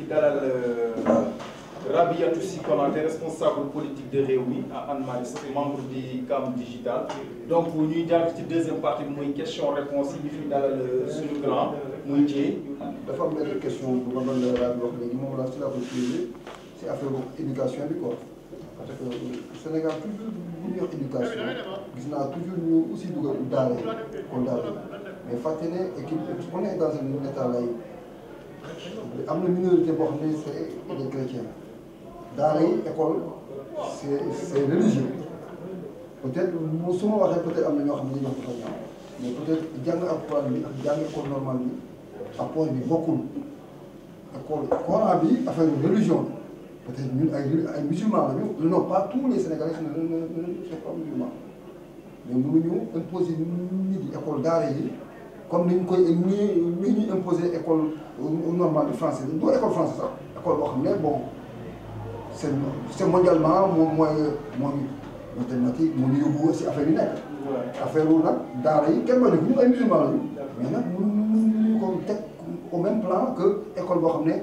ci dalal Rabiatou Sy Konaté responsable politique de Rewmi à Hann Maristes membre du CAM digital donc ñuy jàll ci deuxième partie bi muy question réponse yi ñu fi dalal suñu grand muy Dieng. dafa am benn question bu ma doon leeral wax léegi moom la si la ko utilisé si affaire éducation bi quoi parce que Sénégal toujours bu ñuy wax éducation gis naa toujours ñu aussi dugal daara yi kon daara mais fàtte ne équipe on est dans un état laïque am na minorité boo xam ne c'est des chrétiens daara yi école c'est religieux peut-être su ma waxee peut-être am na ñoo xam ne dañoo ko fa ñaaw mais peut-être jàng alxuraan bi ak jàng école normale bi apport bi bokkul école Coran bi affaire religion peut-être ñun ay musulmans la ñu non pas tous les Sénégalais ne sont pas musulmans mais mënuñu imposer nit yi école daara yi comme ni ñu koy ni ñuy imposer école normale de français du école français sax école boo xam ne bon c'est mondialement mooy mathématique moo ñu yóbbu aussi affaire yi nekk. affaire wu nag daara yi kenn bañu ko ñu ay musulmans lañu mais nag mënuñu ko teg au même plan que école boo xam ne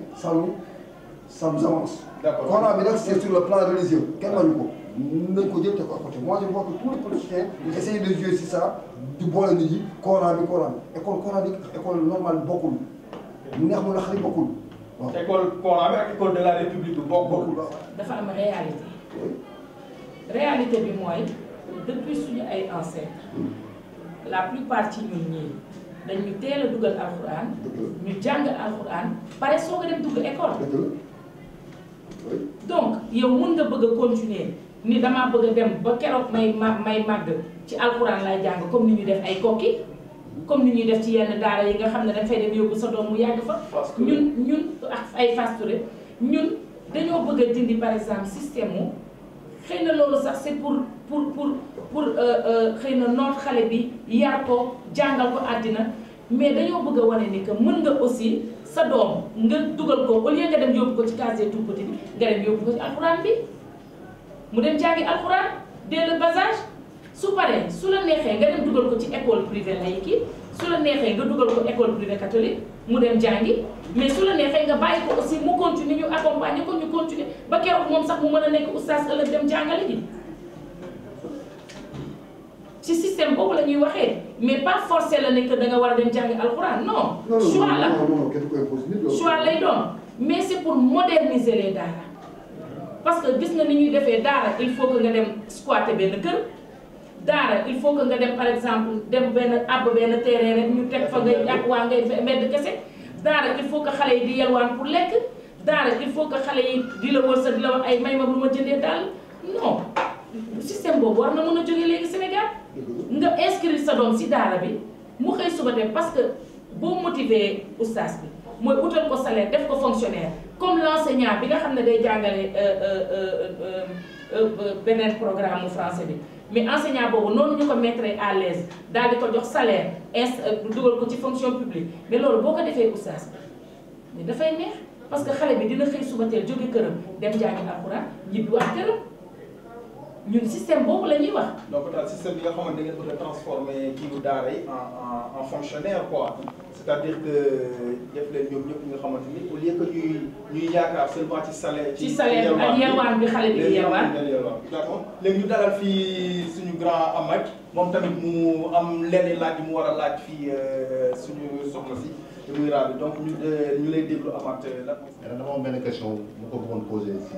ça nous avance. d'accord Coran bi nag c'est sur le plan religieux kenn bañu ko nañ ko jël te ko à côté moi je vois que tous les politiciens essayent de jouer sur ça di boole nit yi Coran bi école coranique école normale bi bokkul mu neex mu naqari bokkul waaw. école Coran bi ak école de la République bi bokkul. dafa am réalité. réalité bi mooy depuis suñu ay ancêtres la plupart ci ñun ñii dañu teel a dugal alxuraan ñu jàng alxuraan pare soog a dem dugg école. donc yow mun nga bëgg a continuer ni damaa bëgg a dem ba keroog may màgg ci alxuraan lay jàng comme ni ñu def ay kokki comme ni ñuy def ci yenn daara yi nga xam ne dañ fay dem yóbbu sa doom mu yàgg fa. ñun ak ay fasturé ñun dañoo bëgg a dindi par exemple système mu. xëy na loolu sax c'est pour xëy na noot xale bi yar ko jàngal ko àddina mais dañoo bëgg a wane ni que mën nga aussi sa doom nga dugal ko au lieu nga dem yóbbu ko ci case tout petit bi nga dem yóbbu ko ci alxuraan bi mu dem jàngi alxuraan dès le bas âge su paree su la neexee nga dem dugal ko ci école privée laïque su la neexee nga dugal ko école privée catholique mu dem jàngi mais su la neexee nga bàyyi ko aussi mu continuer ñu accompagner ko ñu continuer ba keroog moom sax mu mën a nekk oustaz ëllëg dem jàngale ji ci système boobu la ñuy waxee mais pas forcé la ne que da nga war a dem jàngi alxuraan non. choix la choix lay doon mais c'est pour moderniser les daara parce que gis nga ni ñuy defee daara il faut que nga dem squatter benn kër. daara il faut que nga dem par exemple dem benn àbb benn terrain rek ñu teg fa ngay ak waa ngay mbedd kese daara il faut que xale yi di yelwaan pour lekk daara il faut que xale yi di la wër sa di la wax ay may ma lu ma jëndee daal non système boobu war na mën a jógee léegi Sénégal nga inscrire sa doom si daara bi mu xëy suba dem parce que boo motiver oustaz bi mooy utal ko salaire def ko fonctionnaire comme l'enseignant bi nga xam ne day jàngale beneen programme mu français bi mais enseignant boobu noonu ñu ko mettre à l'aise daal di ko jox salaire dugal ko ci fonction publique mais loolu boo ko defee oustaz mais dafay neex parce que xale bi dina xëy suba teel jóge këram dem jàngi alxuraan ñibbiwaat këram ñun système boobu la ñuy wax. donc daal système bi nga xamante da ngeen bëgg a transformer kii bu daara yi en fonctionnaire quoi c'est-à-dire que def leen ñoom ñëpp nga xamante ni au lieu que ñuy yaakaar seulement ci salaire. ci salaire ak yelwaan bi xale bi di yelwaan. d'accord léegi ñu dalal fii suñu grand Amath moom tamit mu am lenn laaj mu war a laaj fii suñu soxna si te muy raadu donc ñu lay déglu Amath lan. dama am benn question bu ko bëggoon poser si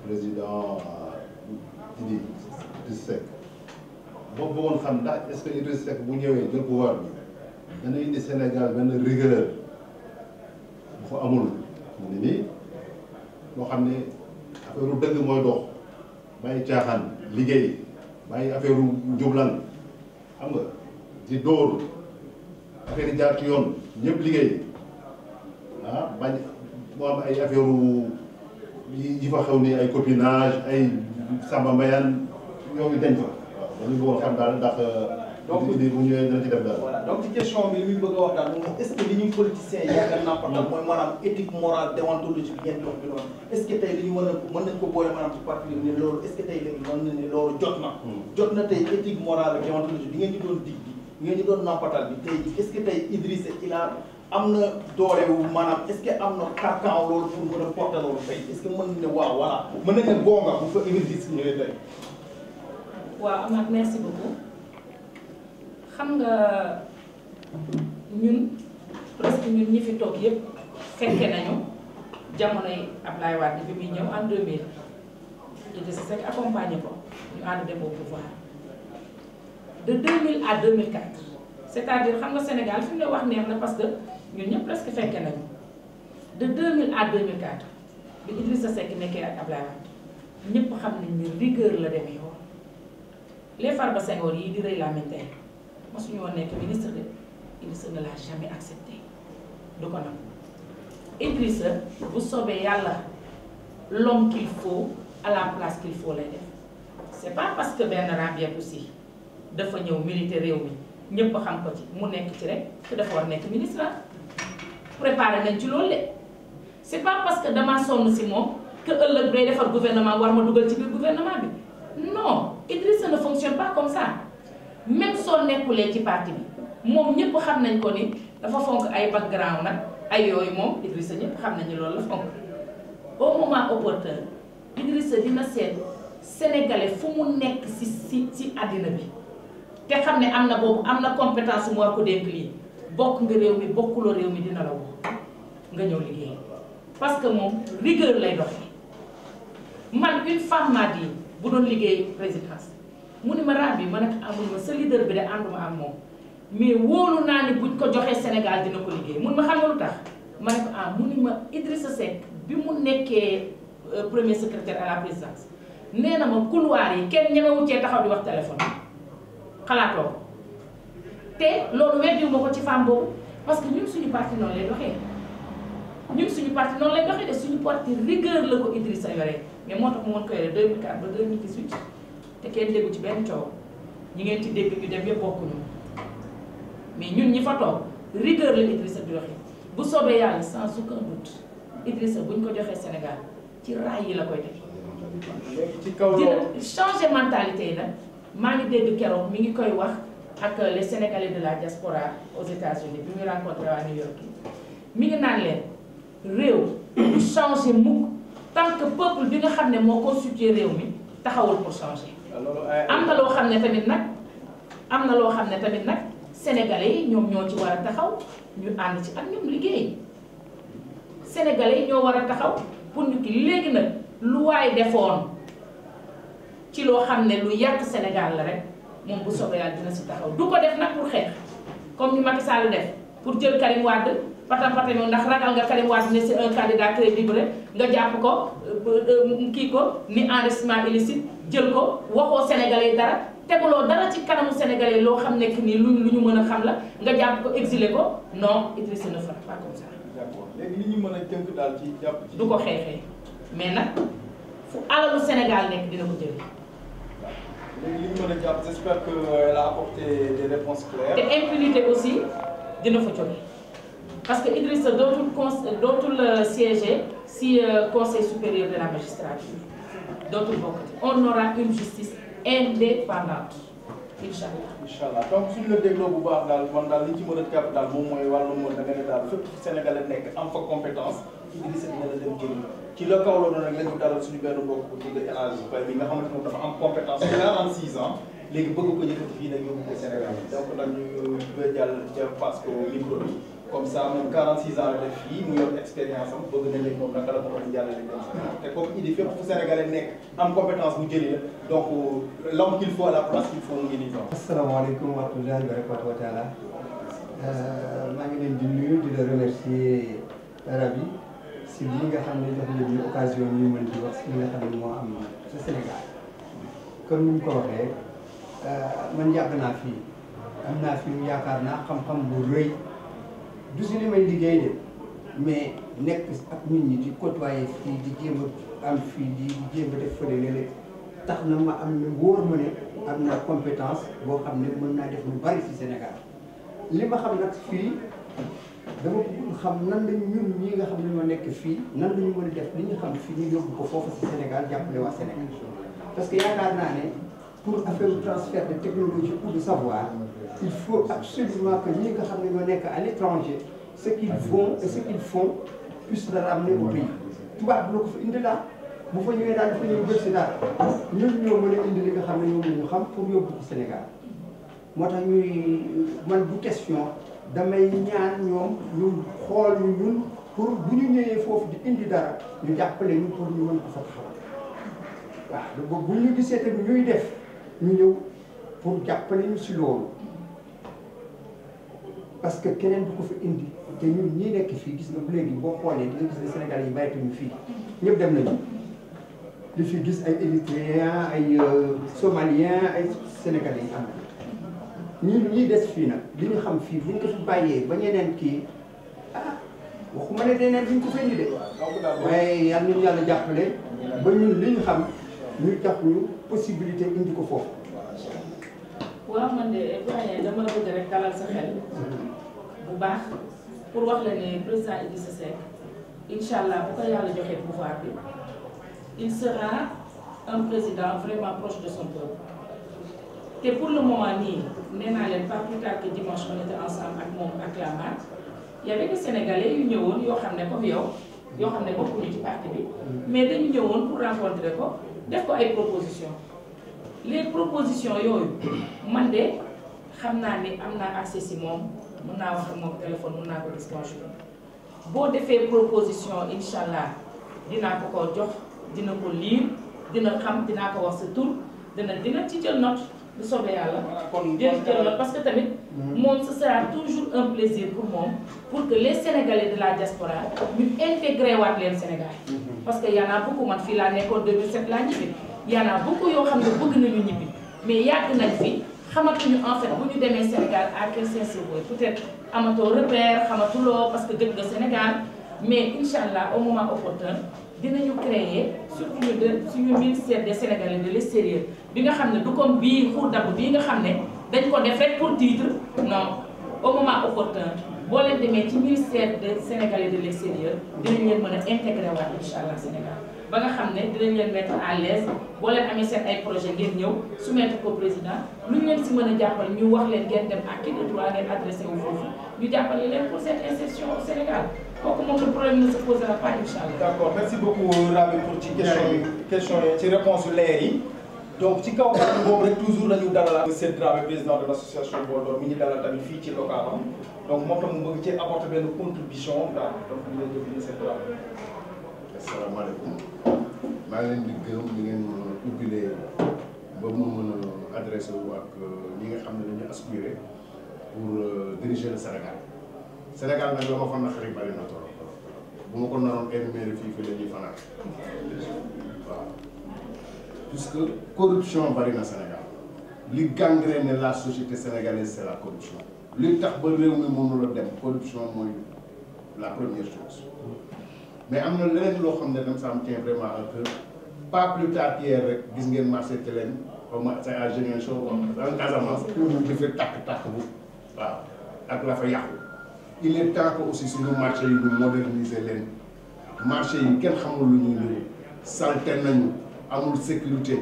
président Idrissa Seck boo bëggoon xam ndax est-ce que Idrissa Seck bu ñëwee jël pouvoir bi dana indi Sénégal benn rigueur bu fa amul mu ne nii loo xam ne affaire dëgg mooy dox bàyyi caaxaan liggéey bàyyi affaire njublan xam nga di dóor affaire yi jaar ci yoon ñëpp liggéey ah bañ mu am ay affaire yi fa xew ni ay copinage ay Samba Mbayaan yooyu dañ fa waaw dañu bëggoon xam daal ndax donc bu ñëwee dana ci def daal. voilà donc ci question bi li muy bëgg a wax daal moom est-ce que li ñuy politiciens yi yaakaar naa partam mooy maanaam éthique morale déontologique bi ngeen di wax bi noonu est-ce que tey li ñu mën nañ ko boole maanaam ci parti bi ne loolu est-ce que tey léegi mën nañ ne loolu jot na. jot na tey éthique morale déontologique bi ngeen di doon dig bi ngeen ñu doon nampatal bi tey est-ce que tey Idrissa il a am na doole wu maanaam est-ce que am na carcan loolu pour mën a porter loolu tey est-ce que mën nañu ne waaw voilà mën nañu ne gonga bu fa Idrissa ñëwee tey. waaw Amath merci beaucoup xam nga ñun presque ñun ñi fi toog yëpp fekke nañu jamonoy Ablaye Wade bi muy ñëw en 2000 Idrissa Seck accompagné ko ñu ànd dem au pouvoir de 2000 à 2004 c'est-à-dire xam nga Sénégal fi mu ne wax neex na parce que ñun ñëpp presque fekke nañu de 2000 à 2004 bi Idrissa Seck nekkee ak Ablaye Wade ñëpp xam nañ ni rigueur la demee woon les Farba Senghor yi di rëy la mentee mosuñu woon nekk ministre de Idrissa ne l'a jamais accepté du ko nag Idrissa bu soobee yàlla l'homme qu'il faut à la place qu'il faut lay def c'est pas parce que benn Rabiatou Sy dafa ñëw militer réew mi ñëpp xam ko ci mu nekk ci rek que dafa war nekk ministre préparé nañ ci loolu de c'est pas parce que damaa sonn si moom que ëllëg day defar gouvernement war ma dugal ci biir gouvernement bi non Idrissa ne fonctionne pas comme ça même soo nekkulee ci parti bi moom ñëpp xam nañ ko ni dafa fonk ay background nag ay yooyu moom Idrissa ñëpp xam nañu loolu la fonk au moment opportun Idrissa dina seet sénégalais fu mu nekk si àddina bi te xam ne am na boobu am na compétence mu war ko dénk lii bokk nga réew mi bokkuloo réew mi dina la woo nga ñëw liggéey parce que moom rigueur lay doxee man une femme m'a dit bu doon liggéey présidence mu ni ma Rabi ma ne ko amul ma sa leader bi de ànduma ak moom mais wóolu naa ni buñ ko joxee Sénégal dina ko liggéey mun ma xam nga lu tax ma ne ko mu ni ma Idrissa Seck bi mu nekkee premier secrétaire à la présidence nee na ma couloir yi kenn ñemewu cee taxaw di wax téléphone xalaatoo te loolu weddiwu ma ko ci femme boobu parce que ñun suñu parti noonu lay doxee ñun suñu parti noonu lay doxee de suñu parti rigueur la ko Idrissa yore mais moo tax mu mën ko yore 2004 ba 2018 te kenn déggu ci benn coow ñi ngeen ci dégg ñu dem yëpp bokkuñu mais ñun ñi fa toog rigueur la Idrissa di doxee bu soobee yàlla sans aucun doute Idrissa buñ ko joxee Sénégal ci raay yi la koy def. ci kaw dina changer mentalité yi nag maa ngi dégg keroog mi ngi koy wax ak les Sénégalais de la diaspora aux États-Unis bi muy rencontré waa New York mi ngi naan leen réew du changer mukk tant que peuple bi nga xam ne moo constitué réew mi taxawul pour changer. am na loo xam ne tamit nag Sénégalais yi ñoom ñoo ci war a taxaw ñu ànd ci ak ñoom liggéey Sénégalais yi ñoo war a taxaw pour ñu ki léegi nag lu waay defoon ci loo xam ne lu yàq Sénégal la rek moom bu soobee yàlla dina si taxaw du ko def nag pour xeex comme ni Macky Sall def pour jël Karim Wade patam moom ndax ragal nga Karim Wade ne c'est un candidat crédible nga jàpp ko kii ko ni enrichissement illicite jël ko waxoo Sénégalais dara teguloo dara ci kanamu Sénégalais loo xam nekk nii lu ñu mën a xam la nga jàpp ko exilé ko non Idrissa ne fera pas comme ça. d'accord léegi li ñu mën a tënk daal ci jàpp ci. du ko xeexee mais nag fu alalu Sénégal nekk dina ko jël. léegi li ñu mën a jàpp j'espère que elle a apporté des réponses claires. te impunité aussi dina fa jóge parce que Idrissa dootul siéger si conseil supérieur de la magistrature dootul bokkati on aura une justice indépendante incha allah. incha allah donc suñu la dégloo bu baax daal man daal li ci mën a jàpp daal moom mooy wàllum da nga ne daal fépp Sénégalais nekk am fa compétence Idrissa dina la dem jëriñ ci la kaw loolu nag la ñu dalal suñu benn mbokk bu tudd El Hadj Faye bi nga xamante ne dafa am compétence 46 ans léegi bëgg ko yëkkati fii nag yóbbu ko Sénégal donc nag ñu bëgg jàll parce que micro bi comme ça moom 46 ans la def fii mu yor expérience am bëgg na léegi moom naka la ko mën a jàllale dem Sénégal te comme idée fépp fu Sénégalais nekk am compétence bu jëli la donc l'homme qu'il faut à la place qu'il faut mu ngi nii donc. asalaamaaleykum wa rahmatullahi wa barakatuh maa ngi leen di nuyu di la remercier Rabi si lii nga xam ne jox nañu occasion ñu mën di wax si li nga xam ne moo am ci Sénégal comme ni mu ko waxee man yàgg naa fii am naa fi yaakaar naa xam-xam bu rëy du si li may liggéey de mais nekk ak nit ñi di côtoyer fii di jéem a am fii di jéem a def fële léeg-léeg tax na ma am na wóor ma ne am na compétence boo xam ne mën naa def lu bari si Sénégal li ma xam nag fii dama bëgg xam nan lañu ñun ñi nga xam ne ñoo nekk fii nan lañu mën a def li ñu xam fii ñu yóbbu ko foofu si Sénégal jàppale waa Sénégal parce que yaakaar naa ne pour affaire transfert de technologie ou de savoir il faut absolument que ñi nga xam ne ñoo nekk à l'étranger ce qu'ils font et ce qu'ils font puisse le ramener au pays tubaab bi la ko fa indi daal bu fa ñëwee daal dafa ñëw jël si daal ñun ñoo mën a indi li nga xam ne ñoom la ñu xam pour yóbbu ko Sénégal moo tax ñuy man du question damay ñaan ñoom ñu xool ñu ñun pour bu ñu ñëwee foofu di indi dara ñu jàppale ñu pour ñu mën ko fa taxawal waaw bu ñu gisee tamit ñuy def ñu ñëw pour jàppale ñu si loolu parce que keneen du ko fa indi te ñun ñii nekk fii gis nga bu léegi boo xoolee di nga gis ne Sénégal yi bàyyituñu fii ñëpp dem nañu di fi gis ay Érythréens ay Somaliens ay Sénégalais yi am ñun ñii des fii nag li ñu xam fii buñ ko fi bàyyee ba ñeneen kii ah waxuma ne deneen duñ ko fa indi de waaye yal nañu yàlla jàppale ba ñun li ñu xam ñu jox ñu possibilité indi ko foofu. waaw man de doyen dama bëgg rek dalal sa xel bu baax pour wax la ne président Idrissa Seck incha allah bu ko yàlla joxee pouvoir bi il sera un président vraiment proche de son peuple te pour le moment nii nee naa leen pas plus tard que dimanche on était ensemble ak moom ak la marque y avait des Sénégalais yu ñëwoon yoo xam ne comme yow yoo xam ne bokkuñu ci parti bi mais dañu ñëwoon pour rencontrer ko def ko ay propositions. Les propositions yooyu man de xam naa ni am naa accès si moom mun naa wax ak moom téléphone mun naa ko gis conjour boo defee proposition incha allah dinaa ko ko jox dina ko lire dina xam dinaa ko wax sa tur dina ci jël note bu soobee yàlla. jël note parce que tamit moom ce sera toujours un plaisir pour moom pour que les Sénégalais de la diaspora ñu intégré waat leen Sénégal. parce que y en a beaucoup man fii laa nekkoon 2007 laa ñibbi. y en a beaucoup yoo xam ne bëgg nañu ñibbi mais yàgg nañ fi xamatuñu en fait bu ñu demee Sénégal à quel sens peut-être amatoo repère xamatuloo parce que gëj nga Sénégal mais incha allah au moment opportun dinañu créer surtout suñu ministère des Sénégalais de l'extérieur bi nga xam ne du comme bii xur dabb bii nga xam ne dañ ko def rek pour titre non au moment opportun boo leen demee ci ministère des Sénégalais de l'extérieur dinañ leen mën a intégrer waat incha allah Sénégal. ba nga xam ne dinañ leen mettre à l'aise boo leen amee seen ay projet ngeen ñëw soumettre ko président lu ñu leen si mën a jàppale ñu wax leen ngeen dem à qui de droit ngeen adressé wu foofu ñu jàppale leen pour cette insertion au Sénégal kooku moom le problème ne se posera pas incha allah. d'accord merci beaucoup Rabi pour ci question yi ci réponse leer yi donc ci kaw kàddu boobu rek toujours dañu dalal monsieur Dramé président de l'association Boldor mi ñu dalal tamit fii ci local am donc moom tam mu bëgg ci apporter benn contribution daal donc ñu lay déglu monsieur Dramé. asalaamaaleykum maa ngi leen di gërëm di ngeen ubbilee ba mu mën a adressé wu ak ñi nga xam ne dañu aspiré pour diriger le Sénégal Sénégal nag la ma fa naqari bari na trop bu ma ko naroon énumérer fii la ñuy fanaan waaw puisque corruption bari na Sénégal li gangrène la société sénégalaise c'est la corruption li tax ba réew mi mënul a dem corruption mooy la première chose. mais am na leneen loo xam ne dama ça me tient vraiment à cœur pas plus tard qu'hier rek gis ngeen marché Tilène comme c'est à Ziguinchor en Casamance. di fi takk-takk bu waaw ak la fa yàqu. il est temps que aussi suñu marché yi ñu moderniser leen marché yi kenn xamul lu ñuy nuyu salte nañu amul sécurité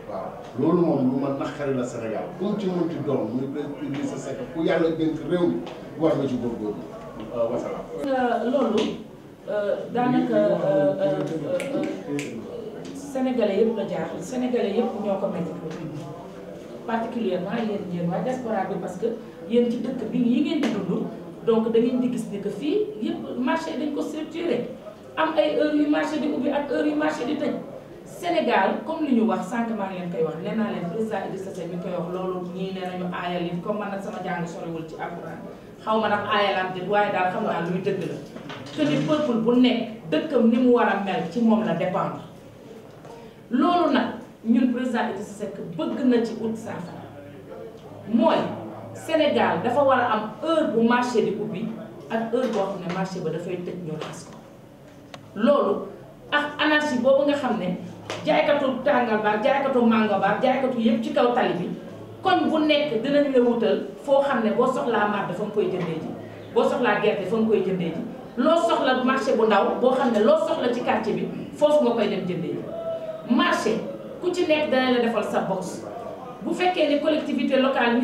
waaw loolu moom lu ma naqari la Sénégal ku mu ci mënti doon muy président Idrissa Seck ku yàlla dénk réew mi war nga ci góorgóorlu wasalaam. loolu. daanaka sénégalais yëpp la jaar sénégalais yëpp ñoo ko métti particulièrement yéen waa diaspora bi parce que yéen ci dëkk bi yi ngeen di dund donc da ngeen di gis ne que fii yëpp marché dañ ko structuré am ay heures yu marché di ubbi ak heures yu marché di tëj Sénégal comme li ñu wax sànq maa ngi leen koy wax nee naa leen président Idrissa Seck mi koy wax loolu ñii nee nañu aayal yi comme man nag sama jàng soriwul ci alxuraan xaw ma nag aayalam te waaye daal xam naa luy dëgg la que ni peuple bu nekk dëkkam ni mu war a mel ci moom la dépendre loolu nag ñun président Idrissa Seck bëgg na ci ut saafara mooy Sénégal dafa war a am heure bu marché di ubbi ak heure boo xam ne marché ba dafay tëj ñu raxas ko loolu ak anarchie boobu nga xam ne jaaykatu tàngal baar jaaykatu mango baar jaaykatu yëpp ci kaw tali bi kon bu nekk dinañ la wutal foo xam ne boo soxlaa màdd fa nga koy jëndee ji boo soxlaa gerte fa nga koy jëndee ji loo soxla marché bu ndaw boo xam ne loo soxla ci quartier bi foofu nga koy dem jëndee ji marché ku ci nekk dana la defal sa box bu fekkee ne collectivité locale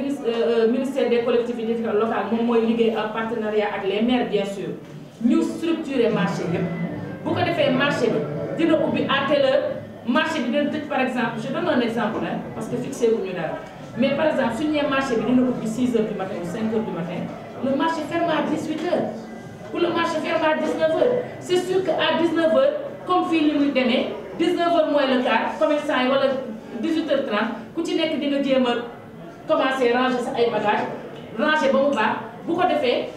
ministère des collectivités locales moom mooy liggéey en partenariat ak les maires bien sûr ñu structurer marché yëpp bu ko defee marché bi dina ubbi à telle heure marché bi dina tëj par exemple je donne un exemple hein parce que fixé wuñu dara mais par exemple suñu nee marché bi dina ubbi 6 heures du matin ou 5 heures du matin le marché ferme à 18 heures ou le marché ferme à 19 heures c'est sûr que à 19 heures comme fii li muy demee 19 heures moins le quart commerçant yi wala 18h30 ku ci nekk di nga jéem a commencer ranger sa ay bagages ranger ba mu baax bu ko defee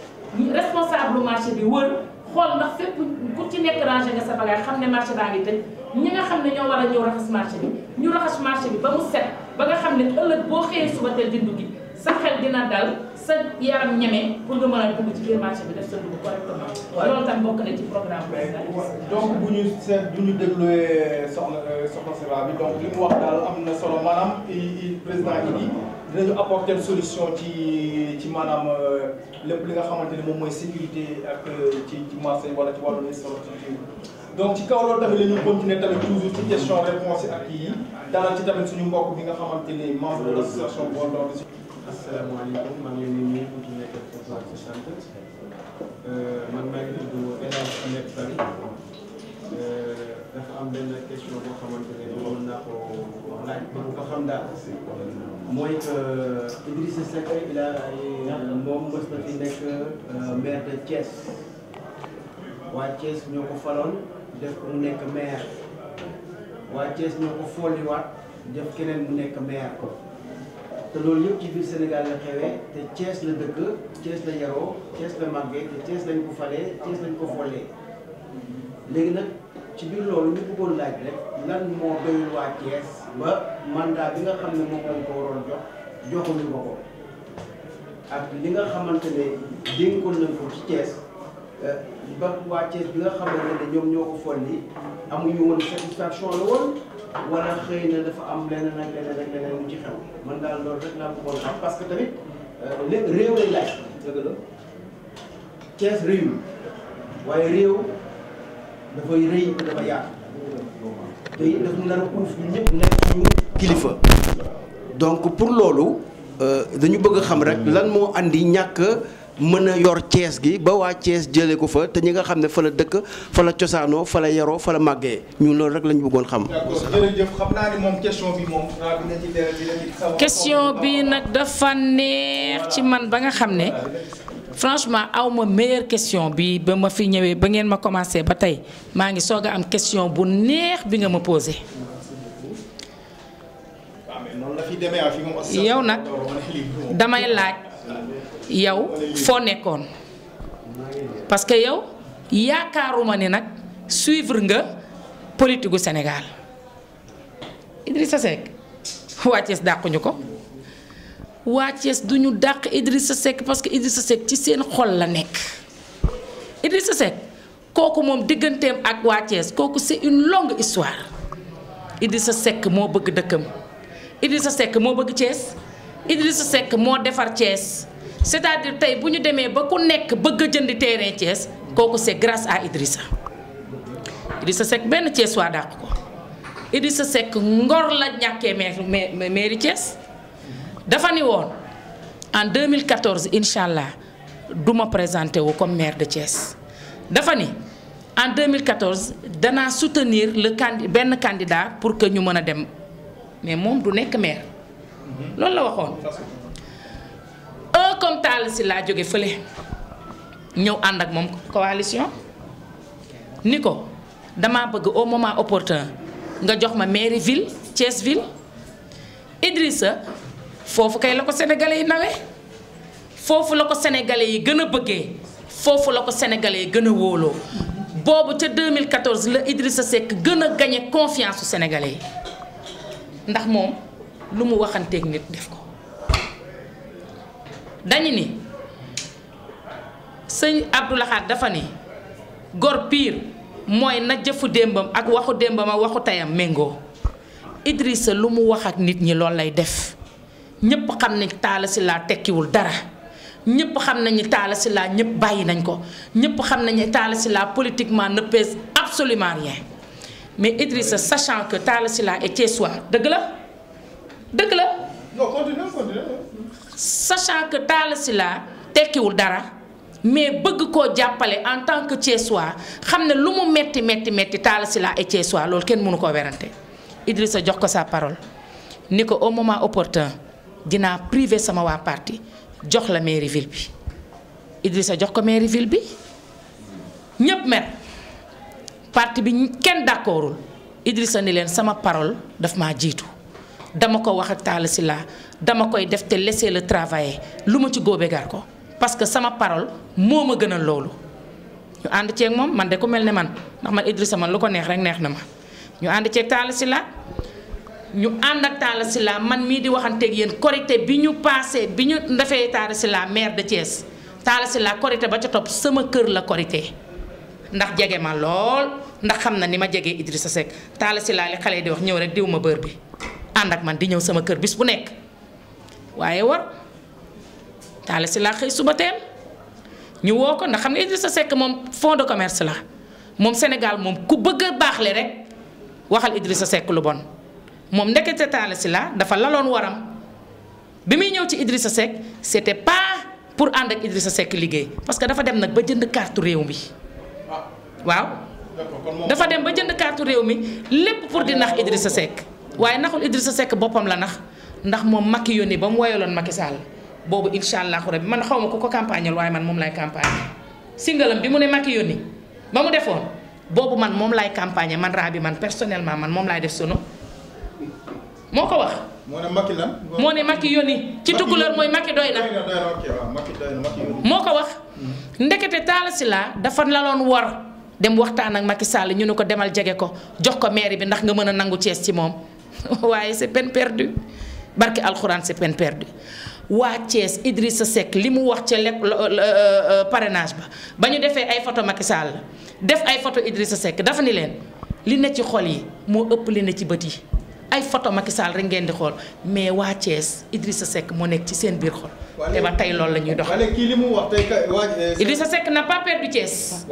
responsable marché bi wër xool ndax fépp ku ci nekk ranger nga sa bagage xam ne marché baa ngi tëj ñi nga xam ne ñoo war a ñëw raxas marché bi ñu raxas marché bi ba mu set ba nga xam ne ëllëg boo xëyee suba teel di dugg sa xel dina dal sa yaram ñeme pour nga mën a dugg ci biir marché bi def sa dugg correctement. loolu tam bokk na ci programme bi. donc bu ñu seet bu ñu dégluwee soxna Sera bi donc li mu wax daal am na solo maanaam président yi dinañu apporter solution ci maanaam lépp li nga xamante ni moom mooy sécurité ak ci marché wala ci wàllu infrastructure. donc ci kaw loolu tamit la ñu continuer tamit toujours ci question réponse yi ak yi dalal ci tamit suñu mbokk bi nga xamante ni membre de l'association Boldor. asalaamaaleykum maa ngi leen di nuyu ku ci nekk ak sa sant man maa ngi tudd El Hadj Ahmed Bari dafa am benn question boo xamante ne mën naa ko laaj ba mu ko xam daal mooy que Idrissa Seck moom mës na fi nekk maire de Thiès waa Thiès ñoo ko faloon def ko mu nekk maire waa Thiès ñoo ko folliwaat def keneen mu nekk maire ko. te loolu yëpp ci biir Sénégal la xewee te Thiès la dëkk Thiès la yaroo Thiès la màggee te Thiès lañ ko falee Thiès lañ ko follee léegi nag ci biir loolu ñu bëggoon laaj rek lan moo doyul waa Thiès ba mandat bi nga xam ne moom lañ ko waroon joxuñu ko ko ak li nga xamante ne dénkoon nañ ko ci Thiès ba waa Thiès bi nga xamante ne ñoom ñoo ko folli amuñu woon satisfaction la woon wala xëy na dafa am leneen ak leneen ak leneen lu ci xew man daal loolu rek laa bëggoon xam parce que tamit lépp réew lay laaj dëgg la Thiès réew waaye réew dafay rëy dafa yaatu te it dafa nar a uuf ñu ñëpp nekk ñu kilifa donc pour loolu dañu bëgg a xam rek lan moo andi ñàkk mën a yor Thiès gi ba waa Thiès jëlee ko fa te ñi nga xam ne fa la dëkk fa la cosaanoo fa la yaroo fa la màggee ñun loolu rek la ñu bëggoon xam. d'accord jërëjëf xam naa ni moom question bi moom dina ci question bi nag dafa neex ci man ba nga xam ne franchement aw ma meilleure question bi ba ma fi ñëwee ba ngeen ma commencé ba tey maa ngi soog a am question bu neex bi nga ma posé. yow nag damay laaj. yow foo nekkoon parce que yow yaakaaruma ni nag suivre nga politique gu Sénégal Idrissa Seck waa Thiès dàquñu ko waa Thiès duñu dàq Idrissa Seck parce que Idrissa Seck ci seen xol la nekk Idrissa Seck kooku moom digganteem ak waa Thiès kooku c'est une longue histoire Idrissa Seck moo bëgg dëkkam Idrissa Seck moo bëgg Thiès Idrissa Seck moo defar Thiès c'est-à-dire tey bu ñu demee ba ku nekk bëgg a jënd terrain Thiès kooku c'est grâce à Idrissa Seck benn Thiès waa dàq ko Idrissa Seck ngor la ñàkkee mairie Thiès dafa ni woon en 2014 incha allah du ma présenté wu comme maire de Thiès dafa ni en 2014 danaa soutenir benn candidat pour que ñu mën a dem mais moom du nekk maire loolu la waxoon. comme Talla Sylla laa jóge fële ñëw ànd ak moom coalition ni ko dama bëgg au moment opportun nga jox ma mairie ville Thiès ville Idrissa foofu kay la ko sénégalais yi nawee foofu la ko sénégalais yi gën a bëggee foofu la ko sénégalais yi gën a wóoloo boobu ca 2014 la Idrissa Seck gën a gagné confiance su sénégalais yi ndax moom lu mu waxanteeg nit def ko. dañu ni sëñ Abdou Lahad dafa ni gor pire mooy na jëfu démbam ak waxu démbam ak waxu tayam méngoo Idrissa lu mu wax ak nit ñi loolu lay def ñépp xam ne Talla Sylla tekkiwul dara ñépp xam nañu Talla Sylla ñépp bàyyi nañ ko ñépp xam nañu Talla Sylla politiquement ne pèse absolument rien mais Idrissa sachant que Talla Sylla est thiessois dëgg la non continue. sachant que Talla Sylla tekkiwul dara mais bëgg koo jàppale en tant que Thiessois xam ne lu mu metti Talla Sylla et Thiessois loolu kenn mënu koo werante Idrissa jox ko sa parole ni ko au moment opportun dinaa privé sama waa parti jox la mairie ville bi Idrissa jox ko mairie ville bi ñépp mer parti bi kenn d'accordul Idrissa ni leen sama parole daf maa jiitu dama ko wax ak Talla Sylla dama koy def te laisser le travailler lu ma ci góobe gar ko parce que sama parole moo ma gënal loolu ñu ànd ceeg moom man de ku mel ne man ndax man Idrissa man lu ko neex rek neex na ma ñu ànd ceeg Talla Sylla ñu ànd ak Talla Sylla man mii di waxanteeg yéen korité bi ñu passé bi ñu defee Talla Sylla maire de Thiès Talla Sylla korité ba ca topp sama kër la korité ndax jege ma lool ndax xam na ni ma jegee Idrissa Seck Talla Sylla li xale yi di wax ñëw rek diw ma bër bi ànd ak man di ñëw sama kër bis bu nekk waaye war Talla Sylla xëy suba teel ñu woo ko ndax xam ne Idrissa Seck moom fond de commerce la moom Sénégal moom ku bëgg a baaxle rek waxal Idrissa Seck lu bon moom ndekete Talla Sylla dafa laloon waram bi muy ñëw ci Idrissa Seck c'était pas pour ànd ak Idrissa Seck liggéey parce que dafa dem nag ba jënd carte réew mi waaw dafa dem ba jënd carte réew mi lépp pour di nax Idrissa Seck waaye naxul Idrissa Seck boppam la nax ndax moom Macky yónni ba mu woyaloon Macky Sall boobu incha allahu rabi man xaw ma ku ko campagnal waaye man moom lay campagne singalam bi mu ne Macky yónni ba mu defoon boobu man moom lay campagne man Rabi man personnellement man moom laay def sono moo ko wax. moo ne Macky lan. moo ne Macky yónni ci tukulóor mooy Macky doy na. moo ko wax. ndekete Talla Sylla dafa laloon war dem waxtaan ak Macky Sall ñu ne ko demal jege ko jox ko mairie bi ndax nga mën a nangu Thiès ci moom waaye c'est peine perdue barke alxuraan c'est peine perdue waa Thiès Idrissa Seck li mu wax ca parrainage ba ñu defee ay photo Macky Sall def ay photo Idrissa Seck dafa ni leen li ne ci xol yi moo ëpp li ne ci bët yi ay photo Macky Sall rek ngeen di xool mais waa Thiès Idrissa Seck moo nekk ci seen biir xol te ba tey loolu la ñuy dox. kii li mu wax tey Idrissa Seck n'a pas perdu Thiès.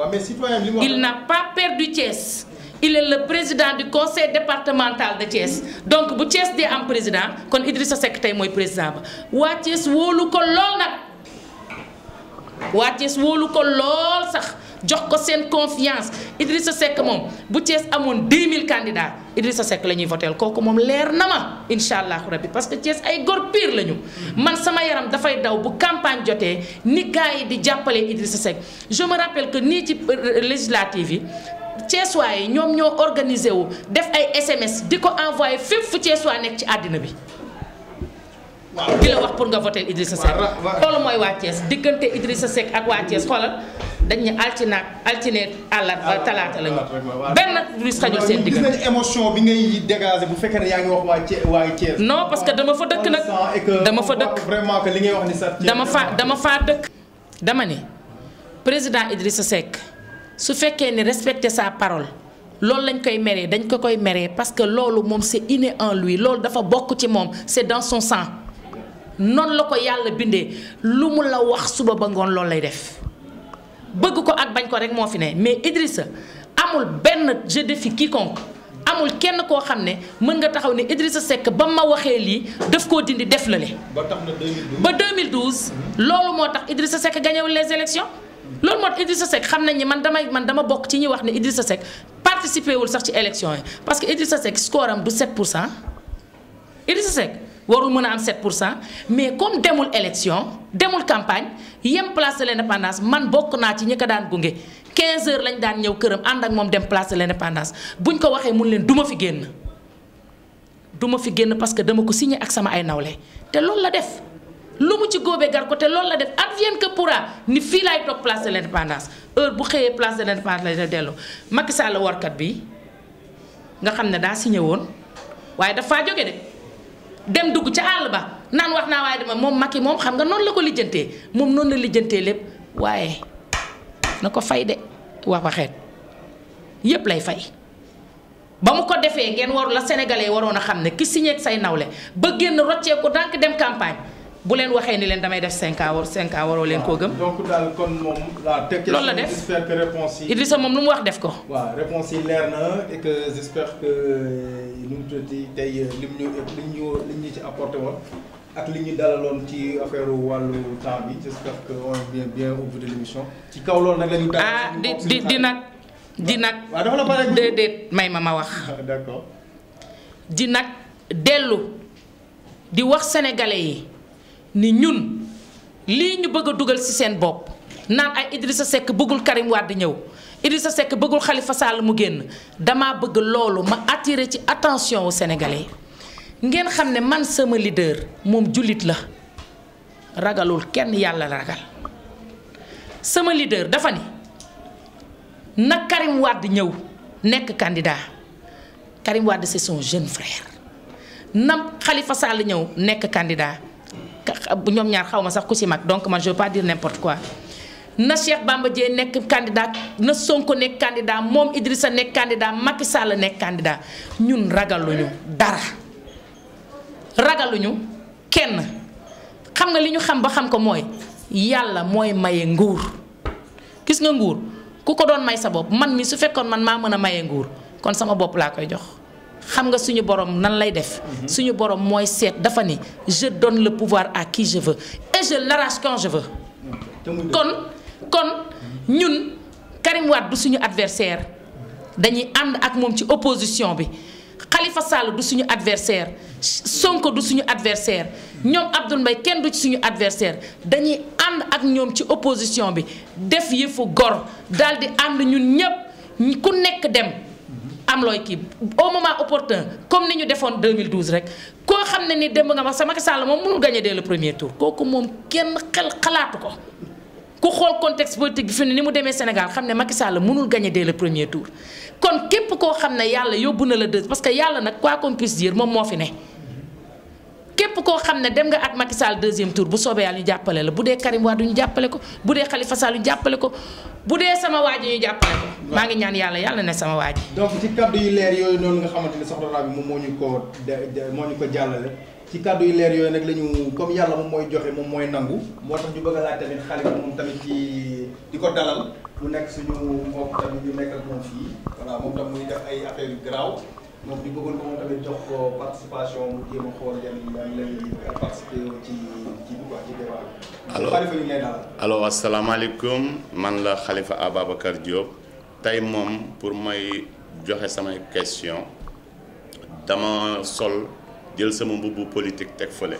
Il n'a pas perdu Thiès. Il est le président du conseil départemental de Thiès donc bu Thiès di am président kon Idrissa Seck tey mooy président ba waa Thiès wóolu ko lool nag waa Thiès wóolu ko lool sax jox ko seen confiance Idrissa Seck moom bu Thiès amoon 10 000 candidats Idrissa Seck la ñuy voteel kooku moom leer na ma incha allahu rabbi parce que Thiès ay góor pire lañu man sama yaram dafay daw bu campagne jotee ni gars yi di jàppale Idrissa Seck je me rappelle que nii ci législative yi Thiessois yi ñoom ñoo organisé wu def ay SMS di ko envoyé fépp fu Thiessois nekk ci àddina bi di la wax pour nga voter Idrissa Seck loolu mooy waa Thiès diggante Idrissa Seck ak waa Thiès xoolal dañ ne altine talaata lañu benn ruus xajul seen diggante. gis nañu émotion bi ngay dégager bu fekkee ne yaa ngi wax waa Thiès. non parce que dama fa dëkk nag dama fa dëkk vraiment que li ngay wax ni sax. dama faa dëkk. dama ne président Idrissa Seck su fekkee ne respecter sa parole loolu lañ koy meree dañ ko koy meree parce que loolu moom c'est inné en lui loolu dafa bokk ci moom c'est dans son sang noonu la ko yàlla bindee lu mu la wax suba ba ngoon loolu lay def bëgg ko ak bañ ko rek moo fi ne mais Idrissa amul benn je défie quiconque amul kenn koo xam ne mën nga taxaw ne Idrissa Seck ba ma waxee lii daf koo dindi def la le ba 2012 loolu moo tax Idrissa Seck gañewul les élections loolu moo tax Idrissa Seck xam nañ ni man dama bokk ci ñuy wax ne Idrissa Seck participé wul sax ci élection yi parce que Idrissa Seck score am du 7%. Idrissa Seck warul mën a am 7% mais comme demul élection demul campagne yem place de l'indépendance man bokk naa ci ñi ko daan gunge 15 heures lañ daan ñëw këram ànd ak moom dem place de l'indépendance buñ ko waxee mun leen duma fi génn parce que dama ko signé ak sama ay nawle te loolu la def. lu mu ci góobee gar ko te loolu la def advienne que pourra ni fii laay toog place de l'indépendance heure bu xëyee place de l'indépendance lay dellu Macky Sall warkat bi nga xam ne daa signé woon waaye dafa jóge de dem dugg ca àll ba naan wax naa waaye dama moom Macky moom xam nga noonu la ko lijjantee moom noonu la lijjantee lépp waaye na ko fay de waxeet yépp lay fay ba mu ko defee ngeen waru la sénégalais waroon a xam ne ki signé ak say nawle ba génn roccee ko dànk dem campagne bu leen waxee ni leen damay def 5 ans waroo leen koo gëm. donc daal kon moom la loolu la def j'espère que réponse yi. Idrissa moom lu mu wax def ko. waaw réponse yi leer na et que j'espère que nu mu tuddati tey lim ñu ci apporté woon ak li ñu dalaloon ci affaire wàllu temps bi j'espère que on est bien au bout de l'émission. ci kaw loolu nag la ñu. di nag. waaw dafa la pare déedéet may ma wax. d'accord. di nag dellu di wax sénégalais yi ni ñun lii ñu bëgg a dugal ci seen bopp naan ay Idrissa Seck bëggul Karim Wade ñëw Idrissa Seck bëggul Khalifa Sall mu génn dama bëgg loolu ma attirer ci attention wu sénégalais ngeen xam ne man sama leader moom jullit la ragalul kenn yàlla ragal sama leader dafa ni na Karim Wade ñëw nekk candidat Karim Wade c'est son jeune frère na Khalifa Sall ñëw nekk candidat ñoom ñaar xaw ma sax ku ci mag donc man je veux pas dire n'importe quoi na Cheikh Bamba Dièye nekk candidat na Sonko nekk candidat moom Idrissa nekk candidat Macky Sall nekk candidat ñun ragaluñu dara ragaluñu kenn xam nga li ñu xam ba xam ko mooy yàlla mooy maye nguur gis nga nguur ku ko doon may sa bopp man mi su fekkoon man maa mën a maye nguur kon sama bopp laa koy jox xam nga suñu borom nan lay def suñu borom mooy seet dafa ni je donne le pouvoir à qui je veux et je l'arrache quand je veux kon ñun Karim Wade du suñu adversaire dañuy ànd ak moom ci opposition bi Khalifa Sall du suñu adversaire Sonko du suñu adversaire ñoom Abdoul Mbaye kenn du ci suñu adversaire dañuy ànd ak ñoom ci opposition bi def yëfu gor daal di ànd ñun ñëpp ku nekk dem am looy kii au moment opportun comme ni ñu defoon 2012 rek koo xam ne ni démb nga wax sa Macky Sall moom mënul gagner dès le premier tour kooku moom kenn xalaatu ko ku xool contexte politique bi fi ni mu demee Sénégal xam ne Macky Sall mënul gagner dès le premier tour kon képp koo xam ne yàlla yóbbu na la deuxième parce que yàlla nag quoi qu'on puisse dire moom moo fi ne képp koo xam ne dem nga ak Macky Sall deuxième tour bu soobee yàlla ñu jàppale la bu dee Karim Wade ñu jàppale ko bu dee Khalifa Sall ñu jàppale ko bu dee sama waa ji ñu jàppale ko. maa ngi ñaan yàlla ne sama waa ji. donc ci kaddu yu leer yooyu noonu nga xamante ni soxna Rabi moom moo ñu ko jàllale ci kaddu yu leer yooyu nag la ñu comme yàlla moom mooy joxe moom mooy nangu moo tax ñu bëgg a laaj tamit Khalifa moom tamit ci di ko dalal mu nekk suñu mbokk tamit ñu nekk ak moom fii voilà moom tam muy def ay affaire yu garaaw donc ñu bëggoon ko moom tamit jox ko participation mu jéem a xool yan lay participer ci quoi ci débat bi. Khalifa ñu lay dalal. alors asalaamaaleykum man la Khalifa Ababacar Diop tey moom pour may joxe samay question dama sol jël sama mbubbu politique teg fële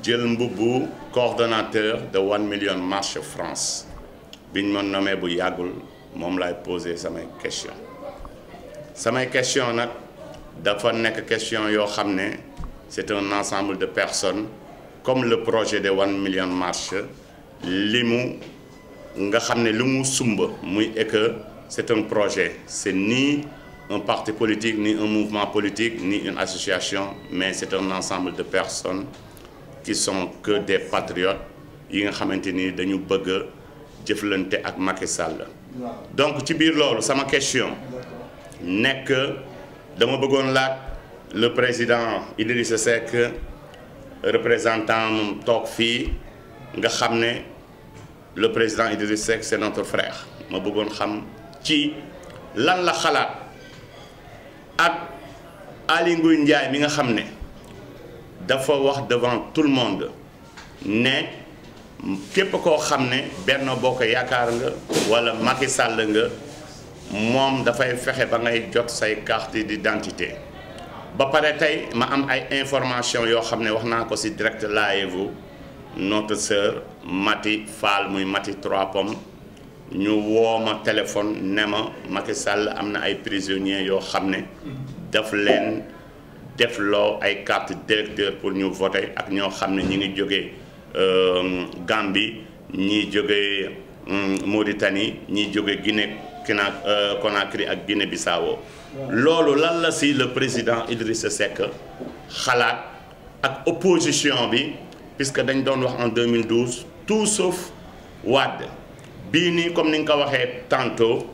jël mbubbu coordonnateur de 1 million marche France biñ ma nommé bu yàggul moom laay posé samay question nag dafa nekk question yoo xam ne c'est un ensemble de personnes comme le projet de 1 million marche li mu nga xam ne lu mu sumba muy est que c'est un projet c'est ni un parti politique ni un mouvement politique ni une association mais c'est un ensemble de personnes qui sont que des patriotes yi nga xamante ni dañu bëgg a jëflante ak Macky Sall donc ci biir loolu sama question nekk dama bëggoon laaj le président Idrissa Seck représentant toog fii nga xam ne le président Idrissa Seck c'est notre frère ma bëggoon xam ci lan la xalaat ak Aly Ngouille Ndiaye mi nga xam ne dafa wax devant tout le monde ne képp koo xam ne Benno Bokk Yaakaar nga wala Macky Sall nga moom dafay fexe ba ngay jot say carte d'identité ba pare tey ma am ay information yoo xam ne wax naa ko ci direct live notre sœur Mati Fall muy Mati 3 Pommes ñu woo ma téléphone ne ma Macky Sall am na ay prisonniers yoo xam ne daf leen def loo ay carte d'électeur pour ñu voter ak ñoo xam ne ñi ngi jógee Gambie ñii jógee Mauritanie ñii jógee Guinée Conakry ak Guinée Bissau loolu lan la si le président Idrissa Seck xalaat ak opposition bi puisque dañ doon wax en 2012 tout sauf Wade bii nii comme ni nga ko waxee tantôt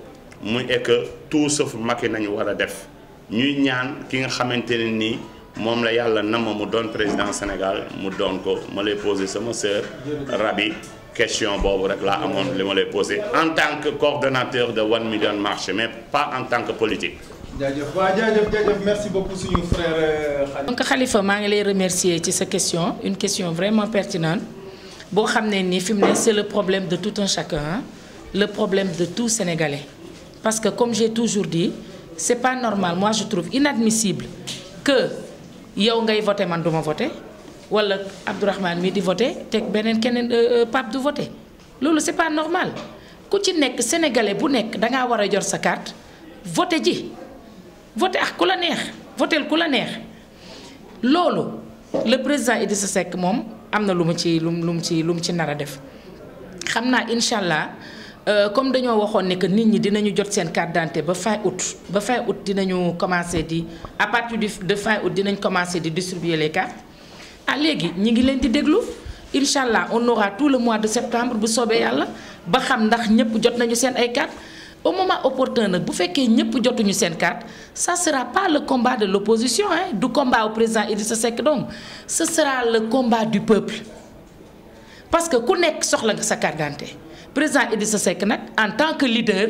muy est que tout sauf Macky nañu war a def ñuy ñaan ki nga xamante ne nii moom la yàlla nama mu doon président Sénégal mu doon ko ma lay posé sama sœur Rabi question boobu rek laa amoon li ma lay posé en tant que coordonnateur de 1 Million Marche mais pas en tant que politique. jaajëf waaw jaajëf merci beaucoup suñu frère Khalifa. donc Khalifa maa ngi lay remercier ci sa question une question vraiment pertinente boo xam ne nii fi mu ne c'est le problème de tout un chacun hein? Le problème de tout Sénégalais parce que comme j'ai toujours dit c'est pas normal moi je trouve inadmissible que yow ngay voter man duma voter wala Abdourahmane mi di voter te beneen keneen Pape du voter loolu c'est pas normal ku ci nekk Sénégalais bu nekk dangaa war a jot sa carte voter ji voter ak ku la neex voter ku la neex loolu le président Idrissa Seck moom am na lu mu ci nar a def xam naa incha allah comme dañoo waxoon ne que nit ñi dinañu jot seen carte d'identité ba fin août dinañu commencer di à partir de fin août dinañ commencer di distribuer les cartes ah léegi ñi ngi leen di déglu incha allah on aura tout le mois de septembre bu soobee yàlla ba xam ndax ñëpp jot nañu seen ay cartes au moment opportun nag bu fekkee ñëpp jotuñu seen carte ça sera pas le combat de l'opposition hein du combat au président Idrissa Seck donc ce sera le combat du peuple parce que ku nekk soxla nga sa carte d'identité président Idrissa Seck nag en tant que leader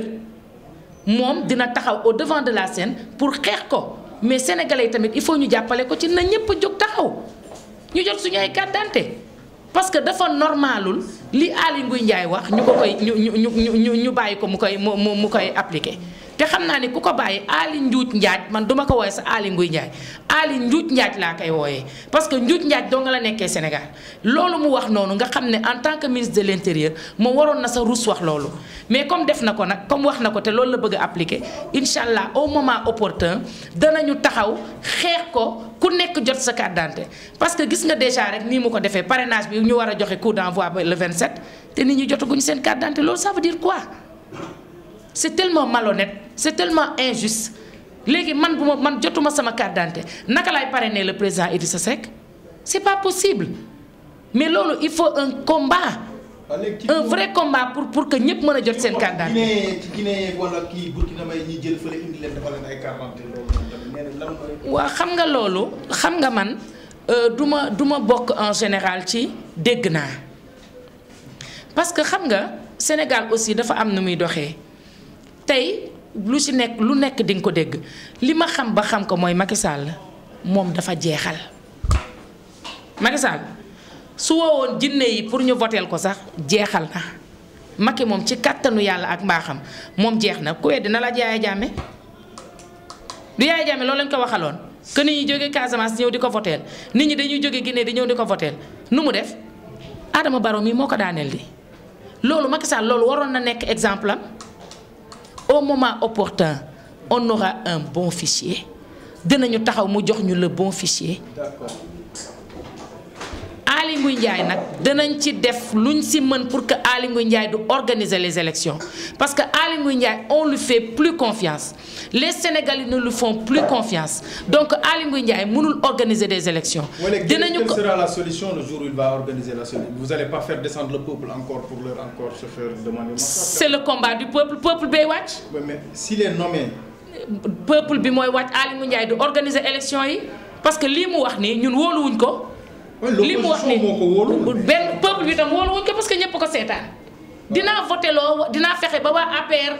moom dina taxaw au devant de la scène pour xeex ko mais sénégalais yi tamit il faut ñu jàppale ko ci na ñëpp jóg taxaw ñu jot suñu ay carte d'identité parce que dafa normalul li Aly Ngouille Ndiaye wax ñu ko koy ñu bàyyi ko mu koy appliquer te xam naa ne ku ko bàyyi Aly Njuuj Njaaj man duma ko wooye sa Aly Ngouille Ndiaye Aly Njuuj Njaaj laa koy wooyee parce que Njuuj Njaaj doo nga la nekkee Sénégal loolu mu wax noonu nga xam ne en tant que ministre de l'intérieur moom waroon na sa ruus wax loolu mais comme def na ko nag comme wax na ko te loolu la bëgg a appliquer incha allah au moment opportun danañu taxaw xeex ko ku nekk jot sa carte d'identité parce que gis nga déjà rek nii mu ko defee parrainage bi ñu war a joxe coup d'envoi le 27 te nit ñi jotaguñu seen carte d'identité loolu ça veut dire quoi c'est tellement malhonnête c'est tellement injuste léegi man bu man jotuma sama carte d'identité naka lay parrainer le président Idrissa Seck c'est pas possible mais loolu il faut un combat un vrai combat pour que ñëpp mën a jot seen carte d'identité. ci Guinée wala kii Burkina may ñi jël fële indi leen dafa leen ay carte d'identité loolu tamit nee na lan mooy. waaw xam nga loolu xam nga man du ma bokk en général ci dégg naa parce que xam nga Sénégal aussi dafa am nu muy doxee. tey lu ci nekk lu nekk di nga ko dégg li ma xam ba xam ko mooy Macky Sall moom dafa jeexal Macky Sall su woowoon jinne yi pour ñu voteel ko sax jeexal na Macky moom ci kàttanu yàlla ak mbaaxam moom jeex na ku weddi na la Yaya Jammeh du Yaya Jammeh loolu lañ ko waxaloon que nit ñi jógee Casamance ñëw di ko voteel nit ñi dañuy jógee Guinée di ñëw di ko voteel nu mu def Adama Barrow mi moo ko daaneel di loolu Macky Sall loolu waroon na nekk exemple am au moment opportun on aura un bon fichier dinañu taxaw mu jox ñu le bon fichier. D'accord. Aly Ngouille Ndiaye nag danañ ci def luñ ci mën pour que Aly Ngouille Ndiaye du organiser les élections parce que Aly Ngouille Ndiaye on lui fait plus confiance les Sénégalais ne lui font plus confiance donc Aly Ngouille Ndiaye mënul organiser des élections. Quelle sera la solution le jour où il va organiser la solution? Vous allez pas faire descendre le peuple encore pour leur encore se faire demander. C'est le combat du peuple bay wàcc. Oui, mais s'il est nommé. peuple bi mooy wàcc Aly Ngouille Ndiaye du organiser élection yi parce que lii mu wax nii ñun wóoluwuñ ko. li mu wax ni benn peuple bi tam wóoluwuñ ko parce que ñëpp ko seetaan dinaa voté loo dinaa fexe ba waa APR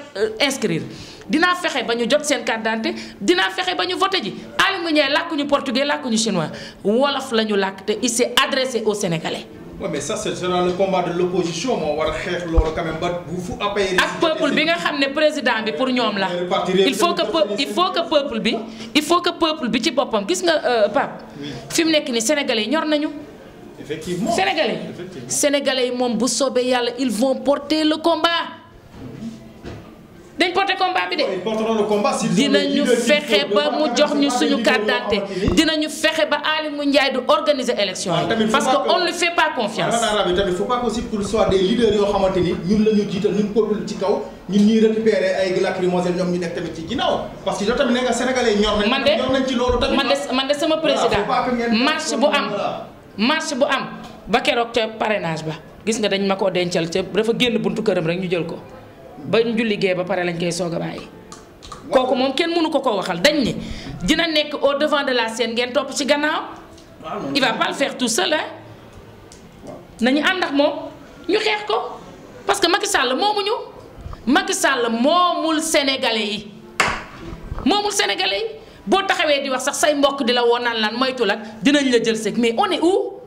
inscrire dinaa fexe ba ñu jot seen carte d'identité dinaa fexe ba ñu voté ji Aly Ngouille Ndiaye làkkuñu portugais làkkuñu chinois wolof la ñu làkk te il s'est adressé aux Sénégalais. Oui, mais ça c'est dans le combat de l'opposition moo war a xeex loolu quand même ba bu fu APR ak peuple bi nga xam ne président bi pour ñoom la il faut que peuple bi ci boppam gis nga Pape fi mu nekk ni Sénégalais yi ñor nañu. Effectivement. Sénégalais yi moom bu soobee yàlla ils vont porter le combat dañ porter combat bi de. Ils porteront le combat si dinañu fexe ba mu jox ñu suñu carte d'identité dinañu fexe ba Aly Ngouille Ndiaye du organiser élection yi parce que on ne lui fait pas confiance. Il faut pas aussi que ce soit des leaders yoo xamante ni ñun la ñu jiital ñun peuple ci kaw ñun ñuy récupérer ay lacrymogènes ñoom ñu nekk tamit ci ginnaaw parce que yow tamit nee nga Sénégalais yi ñor nañ ci loolu tamit. man de sama président marche bu am ba keroog ca parrainage ba gis nga dañ ma koo dencal ca dafa génn buntu këram rek ñu jël ko ba ñu julli gee ba pare lañ koy soog a bàyyi kooku moom kenn mënu ko waxal dañ ni dina nekk au devant de la scène ngeen topp ci gannaaw. il va pas le faire tout seul hein. nañu ànd ak moom ñu xeex ko parce que Macky Sall moomuñu Macky Sall moomul sénégalais yi moomul sénégalais yi boo taxawee di wax sax say mbokk di la woo naan lan moytu la dinañ la jël sec mais on est où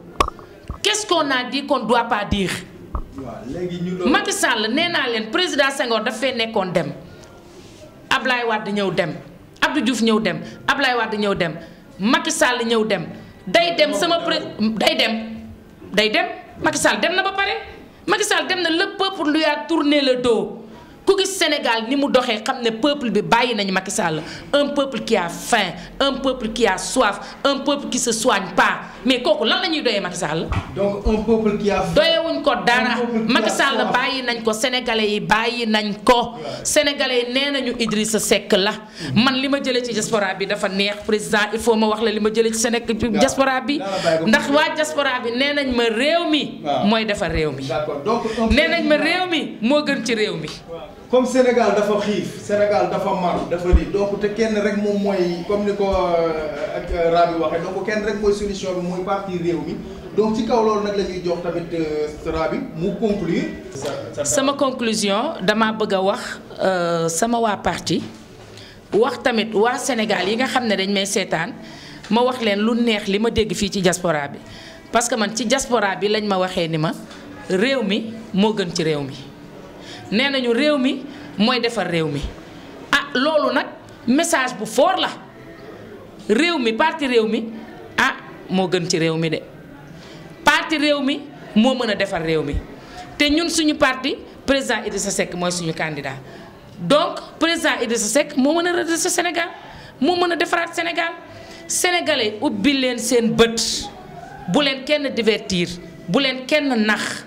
qu'est-ce qu'on a dit qu'on doit pas dire. Macky Sall nee naa leen président Senghor daf fee nekkoon dem Ablaye Wade ñëw dem Abdou Diouf ñëw dem Ablaye Wade ñëw dem Macky Sall ñëw dem day dem sama day dem Macky Sall dem na ba pare Macky Sall dem na le peuple lui a tourné le dos ku gis Sénégal ni mu doxee xam ne peuple bi bàyyi nañu Macky Sall un peuple qui a faim un peuple qui a soif un peuple qui se soigne pas mais kooku lan la ñuy doyee Macky Sall. donc un peuple qui a faim. doyewuñ ko dara Macky Sall bàyyi nañ ko sénégalais yi bàyyi nañ ko sénégalais yi nee nañu Idrissa Seck la man li ma jëlee ci diaspora bi dafa neex président il faut ma wax la li ma jëlee ci diaspora bi ndax waa diaspora bi nee nañ ma réew mi mooy defar réew mi nee nañ ma réew mi moo gën ci réew mi. comme Sénégal dafa xiif Sénégal dafa mar dafa lii donc te kenn rek moom mooy comme ni ko ak Rabi waxee donc kenn rek mooy solution bi mooy parti réew mi donc ci kaw loolu nag la ñuy jox tamit Rabi mu conclure. sama conclusion dama bëgg a wax sama waa parti wax tamit waa Sénégal yi nga xam ne dañ may seetaan ma wax leen lu neex li ma dégg fii ci diaspora bi parce que man ci diaspora bi lañ ma waxee ni ma réew mi moo gën ci réew mi. nee nañu réew mi mooy defar réew mi ah loolu nag message bu fort la réew mi parti réew mi ah moo gën ci réew mi de parti réew mi moo mën a defar réew mi te ñun suñu parti président Idrissa Seck mooy suñu candidat donc président Idrissa Seck moo mën a redresser Sénégal moo mën a defaraat Sénégal sénégalais ubbi leen seen bët bu leen kenn divertir bu leen kenn nax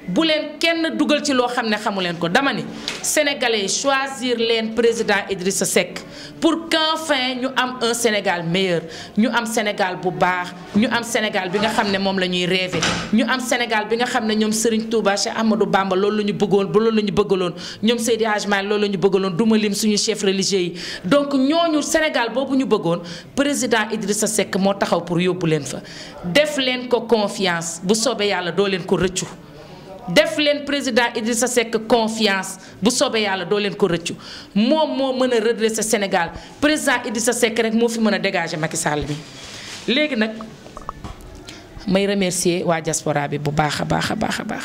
bu leen kenn dugal ci loo xam ne xamu leen ko dama ni sénégalais choisir leen président Idrissa Seck pour qu'enfin ñu am un Sénégal meilleur ñu am Sénégal bu baax ñu am Sénégal bi nga xam ne moom la ñuy rêver ñu am Sénégal bi nga xam ne ñoom Serigne Touba Cheikh Ahmadou Bamba loolu la ñu bëggoon ba loolu la ñu bëggaloon ñoom Seydi Hadji Malick loolu la ñu bëggaloon duma lim suñu chef religieux yi donc ñooñu Sénégal boobu ñu bëggoon président Idrissa Seck moo taxaw pour yóbbu leen fa def leen ko confiance bu soobee yàlla doo leen ko rëccu def leen président Idrissa Seck confiance bu soobee yàlla doo leen ko rëccu moom moo mën a redresser Sénégal président Idrissa Seck rek moo fi mën a dégager Macky Sall bi léegi nag may remercier waa diaspora bi bu baax a baax a baax a baax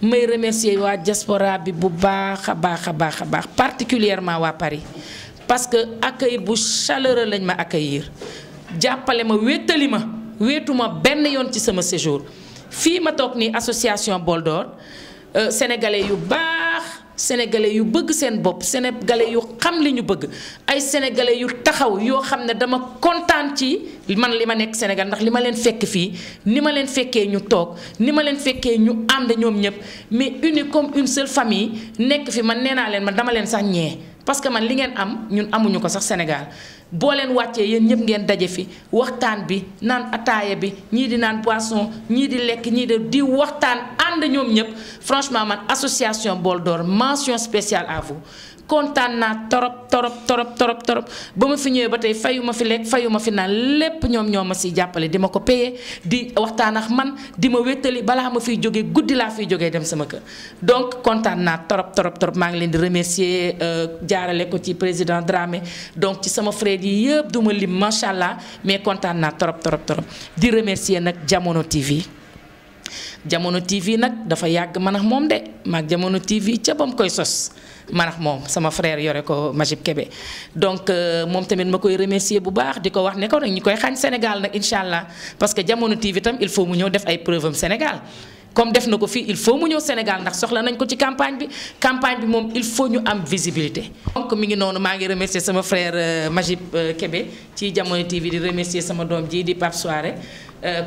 may remercier waa diaspora bi bu baax a baax a baax a baax particulièrement waa Paris parce que accueil bu chaleureux lañ ma accueillir jàppale ma wéttali ma wéetuma benn yoon ci sama séjour fii ma toog nii association Bol d'Or sénégalais yu baax sénégalais yu bëgg seen bopp sénégalais yu xam li ñu bëgg ay sénégalais yu taxaw yoo xam ne dama kontaan ci man li ma nekk Sénégal ndax li ma leen fekk fii ni ma leen fekkee ñu toog ni ma leen fekkee ñu ànd ñoom ñëpp mais unis comme une seule famille nekk fi man nee naa leen man dama leen sax ñee parce que man li ngeen am ñun amuñu ko sax Sénégal boo leen wàccee yéen ñëpp ngeen daje fi waxtaan bi naan ataaya bi ñii di naan boisson ñii di lekk ñii di waxtaan ànd ñoom ñëpp franchement man association Bol d'Or mention spéciale à vous kontaan naa torop ba ma fi ñëwee ba tey fayu ma fi lekk fayu ma fi naan lépp ñoom ñoo ma si jàppale di ma ko paye di waxtaan ak man di ma wéttali balaa ma fiy jógee guddi laa fiy jógee dem sama kër donc kontaan naa torop maa ngi leen di remercier jaarale ko ci président Dramé donc ci sama frère yi yëpp du ma lim macha allah mais kontaan naa torop di remercier nag Jamono TV Jamono TV nag dafa yàgg man ak moom de maag Jamono TV ca bam koy sos man ak moom sama frère yore ko Majib Kébé donc moom tamit ma koy remercier bu baax di ko wax ne ko rek ñu koy xañ Sénégal nag incha allah parce que Jamono TV tam il faut mu ñëw def ay preuve am Sénégal comme def na ko fii il faut mu ñëw Sénégal ndax soxla nañ ko ci campagne bi moom il faut ñu am visibilité. donc mi ngi noonu maa ngi remercier sama frère Majib Kébé ci Jamono TV di remercier sama doom ji di Pape Soirée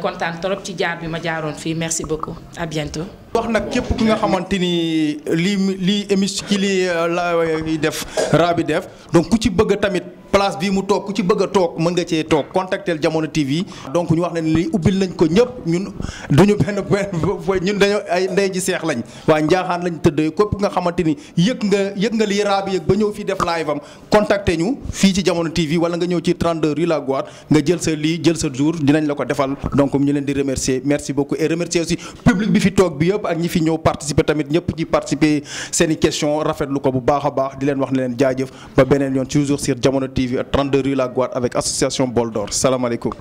kontaan trop ci jaar bi ma jaaroon fii merci beaucoup à bientôt. wax nag képp ki nga xamante ni lii émission ki lii la def Rabi def donc ku ci bëgg tamit place bii mu toog ku ci bëgg a toog mën nga cee toog contactel Jamono TV donc ñu wax ne lii ubbil nañ ko ñëpp ñun duñu benn ñun dañoo ay ndey ji seex lañ waa njaaxaan lañ tëddee képp nga xamante ni yëg nga lii Rabi yëg ba ñëw fii def live am contacter ñu fii ci Jamono TV wala nga ñëw ci 32 rue La Gloire nga jël sa lii jël sa jour dinañ la ko defal donc ñu leen di remercier merci beaucoup et remercier aussi public bi fi toog bi yëpp ak ñi fi ñëw participer tamit ñëpp ci participer seen i question rafetlu ko bu baax a baax di leen wax ne leen jaajëf ba beneen yoon toujours sur Jamono TV 32 rue La Gloire avec association Bol d'Or salaamaaleykum